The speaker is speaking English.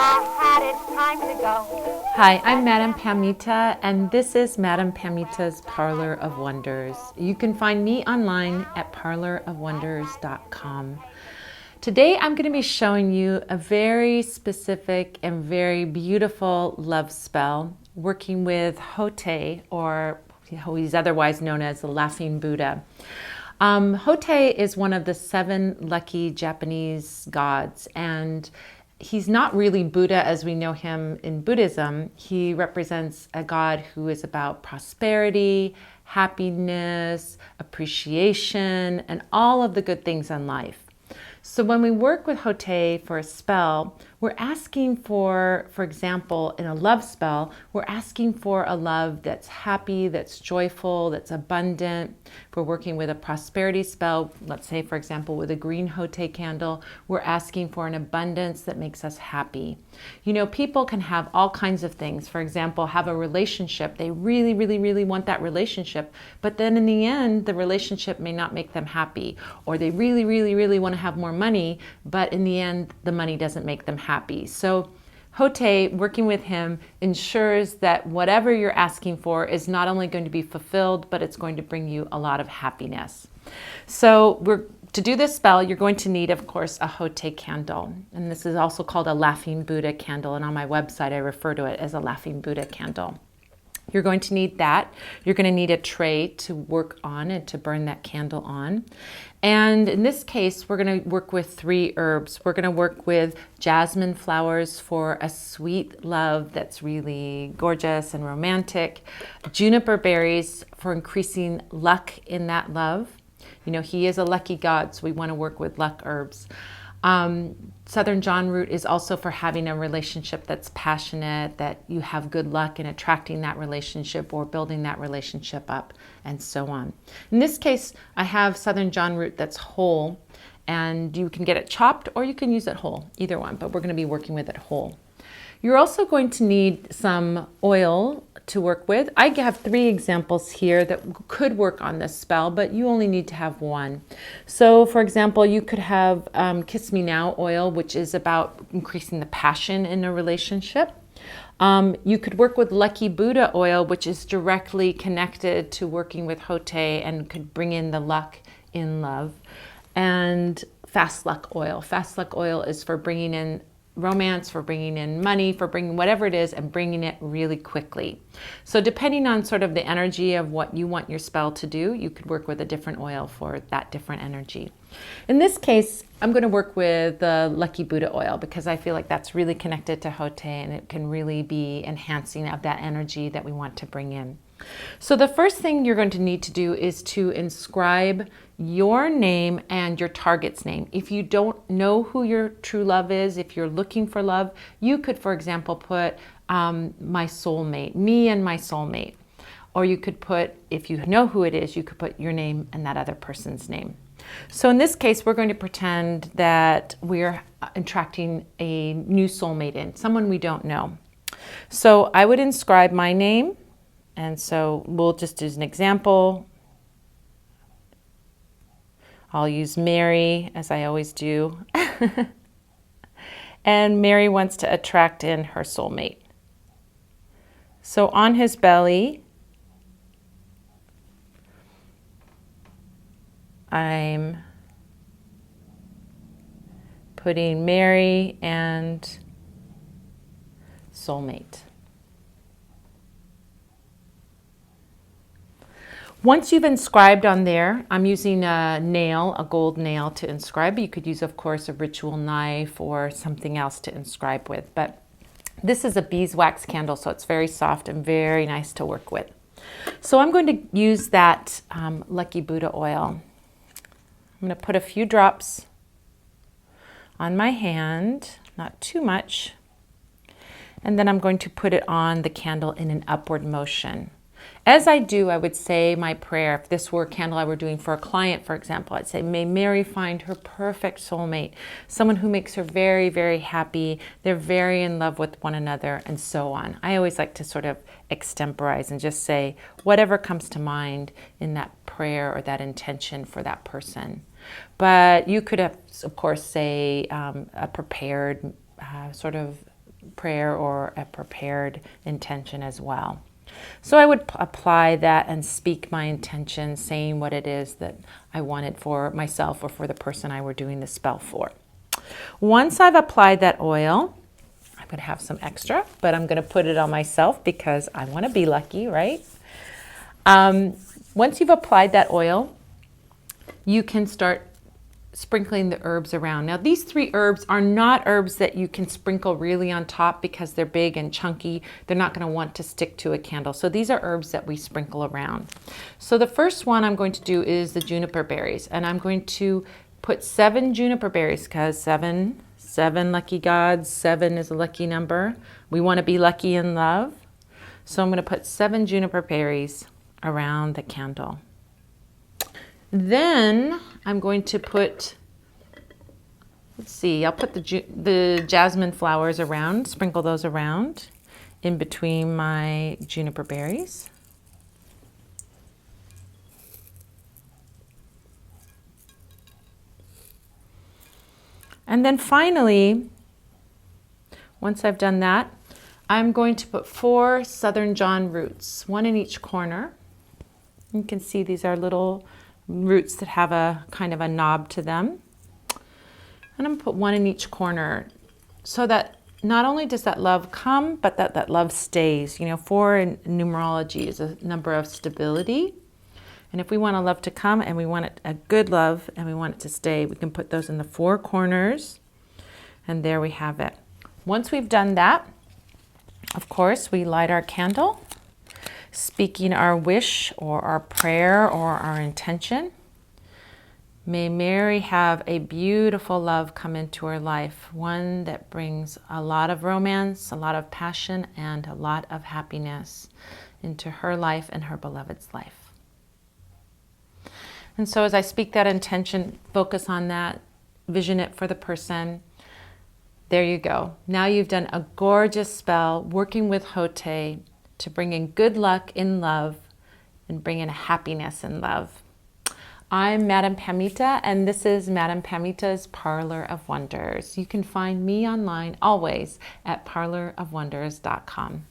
I had it, time to go. Hi, I'm Madam Pamita, and this is Madam Pamita's Parlor of Wonders. You can find me online at parlorofwonders.com. Today I'm going to be showing you a very specific and very beautiful love spell working with Hotei, or he's otherwise known as the Laughing Buddha. Hotei is one of the 7 lucky Japanese gods, and he's not really Buddha as we know him in Buddhism. He represents a god who is about prosperity, happiness, appreciation, and all of the good things in life. So when we work with Hotei for a spell, we're asking for example, in a love spell, we're asking for a love that's happy, that's joyful, that's abundant. If we're working with a prosperity spell, let's say, for example, with a green Hotei candle, we're asking for an abundance that makes us happy. You know, people can have all kinds of things. For example, have a relationship. They really, really, really want that relationship, but then in the end, the relationship may not make them happy. Or they really, really, really want to have more money, but in the end, the money doesn't make them happy. So Hotei, working with him, ensures that whatever you're asking for is not only going to be fulfilled, but it's going to bring you a lot of happiness. So to do this spell, you're going to need, of course, a Hotei candle. And this is also called a Laughing Buddha candle. And on my website, I refer to it as a Laughing Buddha candle. You're going to need that. You're going to need a tray to work on and to burn that candle on. And in this case, we're going to work with 3 herbs. We're going to work with jasmine flowers for a sweet love that's really gorgeous and romantic. Juniper berries for increasing luck in that love. You know, he is a lucky god, so we want to work with luck herbs. Southern John root is also for having a relationship that's passionate, that you have good luck in attracting that relationship or building that relationship up, and so on. In this case, I have Southern John root that's whole, and you can get it chopped or you can use it whole, either one, but we're going to be working with it whole. You're also going to need some oil to work with. I have 3 examples here that could work on this spell, but you only need to have 1. So for example, you could have Kiss Me Now oil, which is about increasing the passion in a relationship. You could work with Lucky Buddha oil, which is directly connected to working with Hotei and could bring in the luck in love. And Fast Luck oil. Fast Luck oil is for bringing in romance, for bringing in money, for bringing whatever it is and bringing it really quickly. So depending on sort of the energy of what you want your spell to do, you could work with a different oil for that different energy. In this case, I'm going to work with the Lucky Buddha oil because I feel like that's really connected to Hotei and it can really be enhancing of that energy that we want to bring in. So the first thing you're going to need to do is to inscribe your name and your target's name. If you don't know who your true love is, if you're looking for love, you could, for example, put my soulmate, me and my soulmate. Or you could put, if you know who it is, you could put your name and that other person's name. So in this case, we're going to pretend that we're attracting a new soulmate in, someone we don't know. So I would inscribe my name. And so we'll just use an example. I'll use Mary, as I always do. And Mary wants to attract in her soulmate. So on his belly, I'm putting Mary and soulmate. Once you've inscribed on there, I'm using a nail, a gold nail to inscribe. You could use, of course, a ritual knife or something else to inscribe with. But this is a beeswax candle, so it's very soft and very nice to work with. So I'm going to use that Lucky Buddha oil. I'm going to put a few drops on my hand, not too much. And then I'm going to put it on the candle in an upward motion. As I do, I would say my prayer. If this were a candle I were doing for a client, for example, I'd say, may Mary find her perfect soulmate, someone who makes her very, very happy. They're very in love with one another, and so on. I always like to sort of extemporize and just say whatever comes to mind in that prayer or that intention for that person. But you could have, of course, say a prepared sort of prayer or a prepared intention as well. So I would apply that and speak my intention, saying what it is that I wanted for myself or for the person I were doing the spell for. Once I've applied that oil, I'm going to have some extra, but I'm going to put it on myself because I want to be lucky, right? Once you've applied that oil, you can start sprinkling the herbs around. Now, these 3 herbs are not herbs that you can sprinkle really on top because they're big and chunky. They're not going to want to stick to a candle. So these are herbs that we sprinkle around. So the first one I'm going to do is the juniper berries, and I'm going to put 7 juniper berries because 7 lucky gods, 7 is a lucky number. We want to be lucky in love. So I'm going to put 7 juniper berries around the candle. Then I'm going to put, I'll put the jasmine flowers around, sprinkle those around in between my juniper berries. And then finally, once I've done that, I'm going to put 4 Southern John roots, 1 in each corner. You can see these are little roots that have a kind of a knob to them. And I'm going to put 1 in each corner so that not only does that love come, but that love stays. 4 in numerology is a number of stability. And if we want a love to come and we want it a good love and we want it to stay, we can put those in the 4 corners. And there we have it. Once we've done that, of course, we light our candle, speaking our wish or our prayer or our intention. May Mary have a beautiful love come into her life, one that brings a lot of romance, a lot of passion, and a lot of happiness into her life and her beloved's life. And so as I speak that intention, focus on that, vision it for the person. There you go. Now you've done a gorgeous spell working with Hotei to bring in good luck in love and bring in happiness in love. I'm Madame Pamita, and this is Madame Pamita's Parlor of Wonders. You can find me online always at parlorofwonders.com.